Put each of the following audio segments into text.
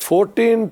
14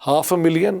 500,000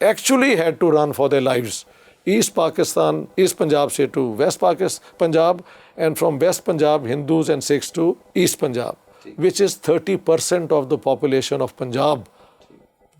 actually had to run for their lives. East Pakistan, East Punjab say to West Punjab, and from West Punjab, Hindus and Sikhs to East Punjab, which is 30% of the population of Punjab.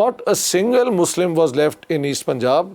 Not a single Muslim was left in East Punjab,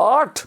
8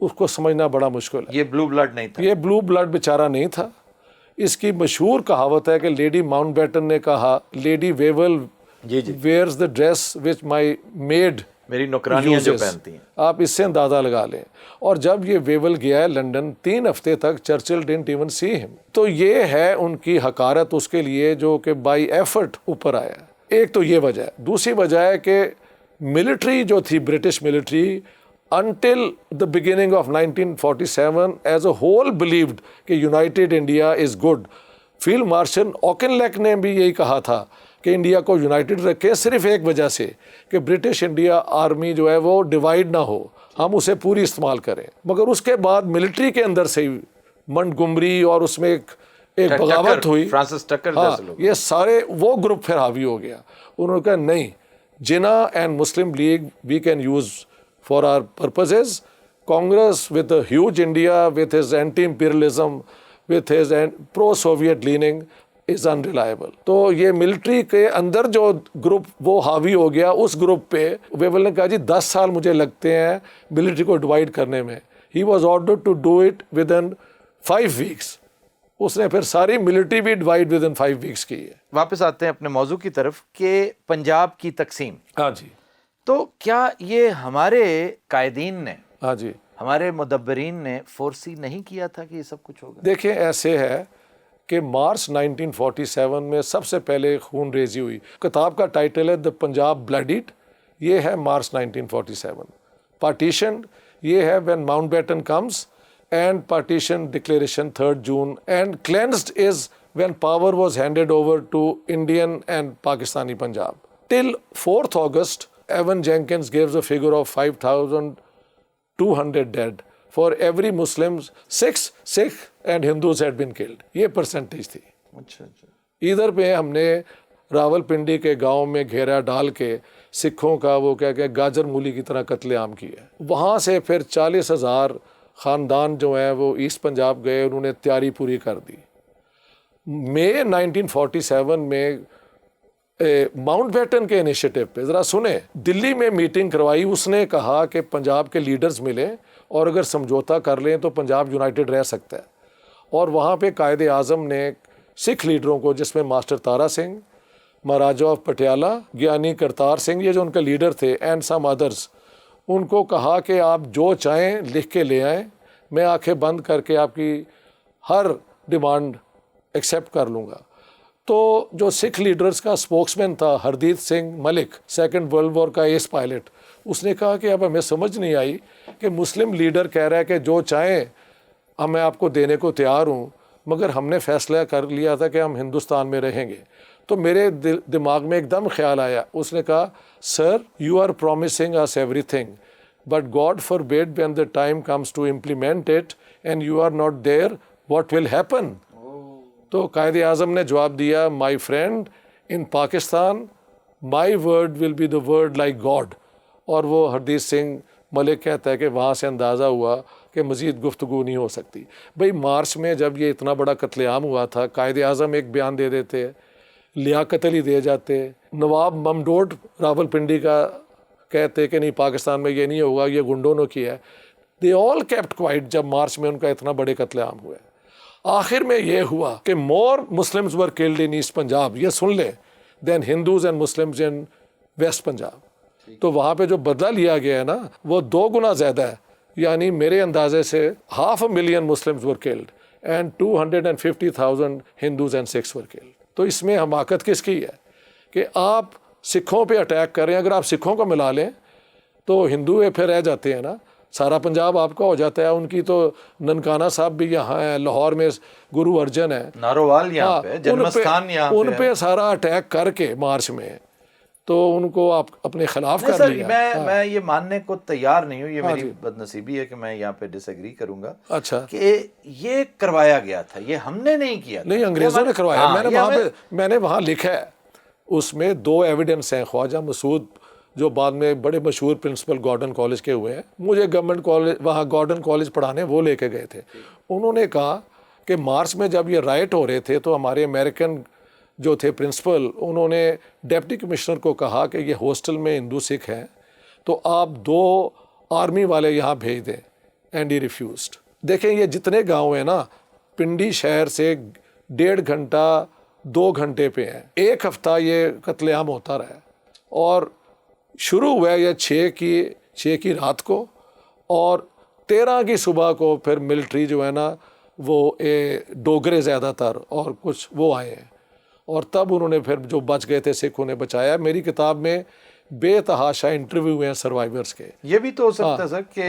اس کو سمجھنا بڑا مشکل ہے. یہ بلو blood نہیں تھا. یہ بلو blood بیچارہ نہیں تھا. اس کی مشہور کہاوت ہے کہ لیڈی ماؤنٹ بیٹن نے کہا lady ویول G G wears the dress which my made میری نوکرانیاں جو پہنتی ہیں. آپ اس سے اندازہ لگا لیں. اور جب یہ ویول گیا ہے لنڈن 3 ہفتے تک چرچل ڈنٹ ایون سی ہم. تو یہ ہے ان کی حقارت اس کے لیے جو کہ بائی ایفرٹ اوپر آیا. ایک تو یہ وجہ ہے. دوسری وجہ ہے کہ ملٹری جو تھی British military until the beginning of 1947 as a whole believed کہ united India is good. Field marshal Auchinleck نے بھی یہی کہا تھا کہ انڈیا کو یونائٹڈ رکھے صرف ایک وجہ سے کہ برٹش انڈیا آرمی جو ہے وہ ڈیوائیڈ نہ ہو, ہم اسے پوری استعمال کریں. مگر اس کے بعد ملٹری کے اندر سے منٹگمری اور اس میں ایک بغاوت ہوئی. فرانسس ٹکر ہاں, جیسے لوگ. یہ سارے وہ گروپ پھر حاوی ہو گیا. انہوں نے کہا نہیں, Jinnah and Muslim League we can use for our purposes. Congress with a huge India, with his anti-imperialism, with his pro-Soviet leaning is unreliable. تو یہ ملٹری کے اندر جو گروپ وہ حاوی ہو گیا, اس گروپ پہ ویول نے کہا جی 10 سال مجھے لگتے ہیں ملٹری کو ڈیوائڈ کرنے میں. He was ordered to do it within 5 weeks. اس نے پھر ساری ملٹری بھی ڈیوائڈ within 5 weeks کی ہے. واپس آتے ہیں اپنے موضوع کی طرف کہ پنجاب کی تقسیم. ہاں جی. تو کیا یہ ہمارے قائدین نے, ہاں جی, ہمارے مدبرین نے فورسی نہیں کیا تھا کہ یہ سب کچھ ہوگا؟ دیکھیں ایسے ہے کہ مارچ 1947 میں سب سے پہلے خون ریزی ہوئی. کتاب کا ٹائٹل ہے دا پنجاب بلڈیڈ. یہ ہے مارچ 1947. پارٹیشن یہ ہے when Mountbatten comes and partition declaration 3 June and cleansed is when power was handed over to Indian and Pakistani Punjab. Till 4 August Evan Jenkins gives a figure of 5,200 dead. For every Muslims, 6 Sikh and Hindus had been killed. یہ percentage تھی. اچھا اچھا. ادھر پہ ہم نے راول پنڈی کے گاؤں میں گھیرا ڈال کے سکھوں کا وہ کیا کہ گاجر مولی کی طرح قتل عام کیا. وہاں سے پھر 40,000 خاندان جو ہیں وہ ایسٹ پنجاب گئے, انہوں نے تیاری پوری کر دی. مئی 1947 میں ماؤنٹ بیٹن کے انیشیٹو پہ ذرا سنیں, دلی میں میٹنگ کروائی. اس نے کہا کہ پنجاب کے لیڈرز ملیں اور اگر سمجھوتا کر لیں تو پنجاب یونائٹڈ رہ سکتا ہے. اور وہاں پہ قائد اعظم نے سکھ لیڈروں کو, جس میں ماسٹر تارا سنگھ, مہاراجا آف پٹیالہ, گیانی کرتار سنگھ, یہ جو ان کے لیڈر تھے, اینڈ سم ادرس, ان کو کہا کہ آپ جو چاہیں لکھ کے لے آئیں, میں آنکھیں بند کر کے آپ کی ہر ڈیمانڈ ایکسیپٹ کر لوں گا. تو جو سکھ لیڈرز کا اسپوکس مین تھا ہردیت سنگھ ملک, 2nd World War کا ایس پائلٹ, اس نے کہا کہ اب ہمیں سمجھ نہیں آئی کہ مسلم لیڈر کہہ رہا ہے کہ جو چاہیں میں آپ کو دینے کو تیار ہوں, مگر ہم نے فیصلہ کر لیا تھا کہ ہم ہندوستان میں رہیں گے. تو میرے دماغ میں ایک دم خیال آیا. اس نے کہا sir you are promising us everything but God forbid when the time comes to implement it and you are not there what will happen. تو قائد اعظم نے جواب دیا my friend in Pakistan my word will be the word like God. اور وہ ہردیت سنگھ ملک کہتا ہے کہ وہاں سے اندازہ ہوا کہ مزید گفتگو نہیں ہو سکتی. بھئی مارچ میں جب یہ اتنا بڑا قتل عام ہوا تھا, قائد اعظم ایک بیان دے دیتے, لیاقت علی دے جاتے, نواب ممڈوڈ راول پنڈی کا کہتے کہ نہیں پاکستان میں یہ نہیں ہوگا, یہ گنڈوں نے کیا ہے. دے آل کیپٹ کوائٹ جب مارچ میں ان کا اتنا بڑے قتل عام ہوا ہے. آخر میں یہ ہوا کہ more Muslims were killed in East Punjab, یہ سن لیں, then Hindus and Muslims in West Punjab. تو وہاں پہ جو بدلہ لیا گیا ہے نا وہ 2 گنا زیادہ ہے. یعنی میرے اندازے سے 500,000 Muslims were killed and 250,000 Hindus and Sikhs were killed. تو اس میں حماقت کس کی ہے کہ آپ سکھوں پہ اٹیک کر رہے ہیں. اگر آپ سکھوں کو ملا لیں تو ہندو پھر رہ جاتے ہیں نا, سارا پنجاب آپ کا ہو جاتا ہے. ان کی تو ننکانہ صاحب بھی یہاں ہیں, لاہور میں گرو ارجن ہے, نارووال یہاں پہ, جنمستھان یہاں پہ, ان پہ سارا اٹیک کر کے مارچ میں تو ان کو آپ اپنے خلاف کر لیا. میں یہ ماننے کو تیار نہیں ہوں, یہ میری بد نصیبی ہے کہ میں یہاں پہ ڈس ایگری کروں گا. اچھا, کہ یہ کروایا گیا تھا, یہ ہم نے نہیں کیا, نہیں انگریزوں نے کروایا. میں نے وہاں لکھا ہے, اس میں 2 ایویڈنس ہیں. خواجہ مسعود جو بعد میں بڑے مشہور پرنسپل گارڈن کالج کے ہوئے ہیں, مجھے گورنمنٹ کالج وہاں گارڈن کالج پڑھانے وہ لے کے گئے تھے. انہوں نے کہا کہ مارچ میں جب یہ رائٹ ہو رہے تھے تو ہمارے امریکن جو تھے پرنسپل, انہوں نے ڈپٹی کمشنر کو کہا کہ یہ ہاسٹل میں ہندو سکھ ہیں تو آپ 2 آرمی والے یہاں بھیج دیں اینڈ ہی ریفیوزڈ. دیکھیں یہ جتنے گاؤں ہیں نا پنڈی شہر سے 1.5 گھنٹہ 2 گھنٹے پہ ہیں. ایک ہفتہ یہ قتل عام ہوتا رہا اور شروع ہوا یہ 6 کی رات کو اور 13 کی صبح کو پھر ملٹری جو ہے نا وہ ڈوگرے زیادہ تر اور کچھ وہ آئے ہیں اور تب انہوں نے پھر جو بچ گئے تھے سکھوں نے بچایا. میری کتاب میں بے تحاشا انٹرویو ہیں سروائیورز کے. یہ بھی تو ہو سکتا ہے سر کہ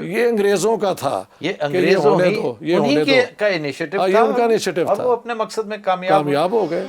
یہ انگریزوں کا تھا, یہ انگریزوں یہ ہونے دو. کا انیشیٹو یہ ان کا انیشیٹو اب تھا, وہ اپنے مقصد میں کامیاب کامیاب ہو گئے.